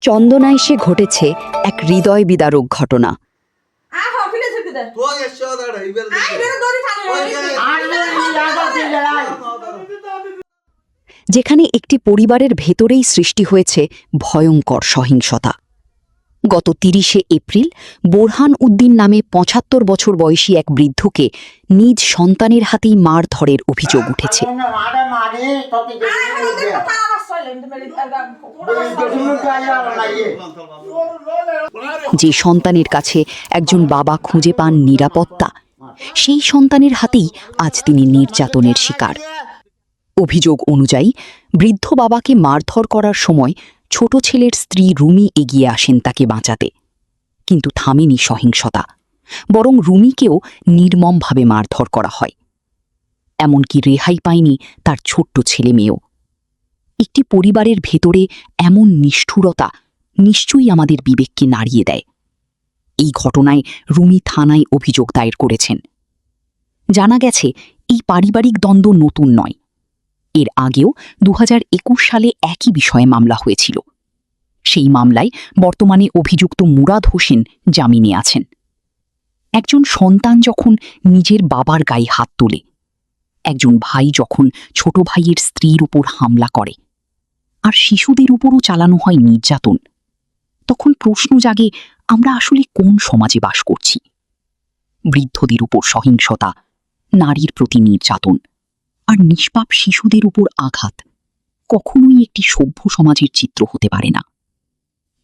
চন্দনায় এসে ঘটেছে এক হৃদয় বিদারক ঘটনা। যেখানে একটি পরিবারের ভেতরেই সৃষ্টি হয়েছে ভয়ঙ্কর সহিংসতা। গত ৩০শে এপ্রিল বোরহান উদ্দিন নামে ৭৫ বছর বয়সী এক বৃদ্ধকে নিজ সন্তানের হাতেই মারধরের অভিযোগ উঠেছে। যে সন্তানের কাছে একজন বাবা খুঁজে পান নিরাপত্তা, সেই সন্তানের হাতেই আজ তিনি নির্যাতনের শিকার। অভিযোগ অনুযায়ী বৃদ্ধ বাবাকে মারধর করার সময় ছোট ছেলের স্ত্রী রুমি এগিয়ে আসেন তাকে বাঁচাতে, কিন্তু থামেনি সহিংসতা, বরং রুমিকেও নির্মমভাবে মারধর করা হয়। এমনকি রেহাই পায়নি তার ছোট্ট ছেলে মেয়েও। একটি পরিবারের ভেতরে এমন নিষ্ঠুরতা নিশ্চয়ই আমাদের বিবেককে নাড়িয়ে দেয়। এই ঘটনায় রুমি থানায় অভিযোগ দায়ের করেছেন। জানা গেছে এই পারিবারিক দ্বন্দ্ব নতুন নয়। এর আগেও ২০২১ সালে একই বিষয়ে মামলা হয়েছিল। সেই মামলায় বর্তমানে অভিযুক্ত মুরাদ হোসেন জামিনে আছেন। একজন সন্তান যখন নিজের বাবার গায়ে হাত তোলে, একজন ভাই যখন ছোট ভাইয়ের স্ত্রীর উপর হামলা করে, আর শিশুদের উপরও চালানো হয় নির্যাতন, তখন প্রশ্ন জাগে আমরা আসলে কোন সমাজে বাস করছি। বৃদ্ধদের উপর সহিংসতা, নারীর প্রতি নির্যাতন আর নিষ্পাপ শিশুদের উপর আঘাত কখনোই একটি সভ্য সমাজের চিত্র হতে পারে না।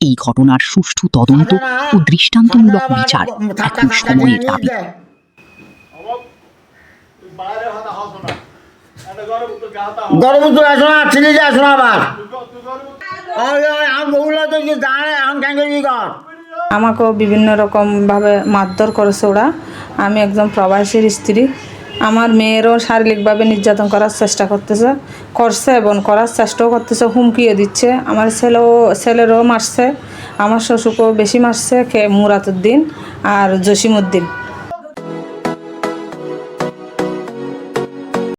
এই ঘটনার সুষ্ঠু তদন্ত ও দৃষ্টান্তমূলক বিচার এখন সময়ের দাবি। আমাকেও বিভিন্ন রকমভাবে মারধর করেছে ওরা। আমি একজন প্রবাসীর স্ত্রী। আমার মেয়েরও শারীরিকভাবে নির্যাতন করার চেষ্টা করছে এবং করার চেষ্টাও করতেছে, হুমকিও দিচ্ছে। আমার ছেলেরও মারছে, আমার শ্বশুরকেও বেশি মারছে, মুরাদ উদ্দিন আর জসিম উদ্দিন।